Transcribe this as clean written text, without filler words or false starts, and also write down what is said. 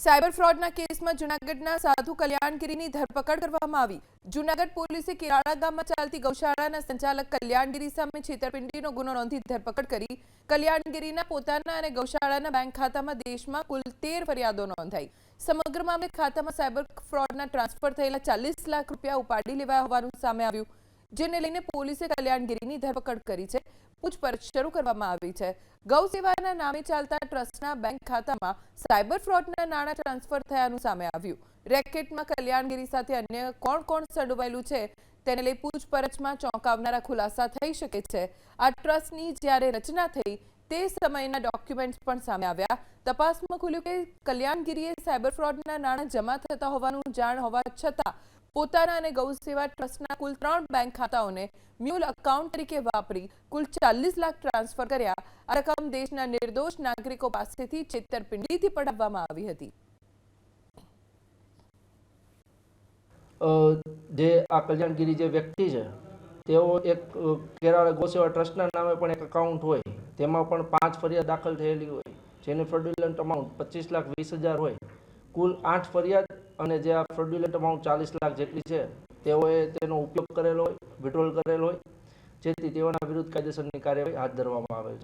Cyber ફ્રોડના કેસમાં જૂનાગઢના સાધુ કલ્યાણગીરીની ધરપકડ કરવામાં આવી। જૂનાગઢ પોલીસે કેરાળા ગામમાં ચાલતી ગૌશાળાના સંચાલક કલ્યાણગીરી સામે છેતરપિંડીનો ગુનો નોંધી ધરપકડ કરી। કલ્યાણગીરીના પોતાના અને ગૌશાળાના બેંક ખાતામાં દેશમાં કુલ 13 ફરિયાદો નોંધાઈ। સમગ્ર મામલે ખાતામાં સાયબર ફ્રોડના ટ્રાન્સફર થયેલા 40 લાખ રૂપિયા ઉપાડી લેવાયા હોવાનું સામે આવ્યું, જેને લઈને પોલીસે કલ્યાણગીરીની ધરપકડ કરી છે। પૂછપરછ શરૂ કરવામાં આવી છે। ગૌ સેવાના નામે ચાલતા ટ્રસ્ટના બેંક ખાતામાં સાયબર ફ્રોડના નાણાં ટ્રાન્સફર થયાનું સામે આવ્યું। રેકેટમાં કલ્યાણગીરી સાથે અન્ય કોણ સંડોવાયેલું છે તેને લઈ પૂછપરછમાં ચોંકાવનારા ખુલાસા થઈ શકે છે। આ ટ્રસ્ટની જ્યારે રચના થઈ તે સમયના ડોક્યુમેન્ટ્સ પણ સામે આવ્યા। તપાસમાં ખુલ્યું કે કલ્યાણગીરીએ સાયબર ફ્રોડના નાણાં જમા થતા હોવાનું જાણ હોવા છતાં પોતાના અને ગૌ સેવા ટ્રસ્ટના કુલ 3 બેંક ખાતાઓને મ્યુલ એકાઉન્ટ તરીકે વાપરી કુલ 40 લાખ ટ્રાન્સફર કર્યા। આ રકમ દેશના નિર્દોષ નાગરિકો પાસેથી છેતરપિંડીથી પડાવવામાં આવી હતી। જે આ કલ્યાણગીરી જે વ્યક્તિ છે તેઓ એક કેરાળા ગૌસેવા ટ્રસ્ટના નામે પણ એક એકાઉન્ટ હોય, તેમાં પણ 5 ફરિયાદ દાખલ થયેલી હોય, જેની ફ્રોડ્યુલન્ટ અમાઉન્ટ 25,20,000 હોય। કુલ 8 ફરિયાદ અને જે આ ફ્રોડ્યુલન્ટ અમાઉન્ટ 40 લાખ જેટલી છે તેઓએ તેનો ઉપયોગ કરેલો હોય, વિડ્રોલ કરેલો હોય, જેથી તેઓના વિરુદ્ધ કાયદેસરની કાર્યવાહી હાથ ધરવામાં આવે છે।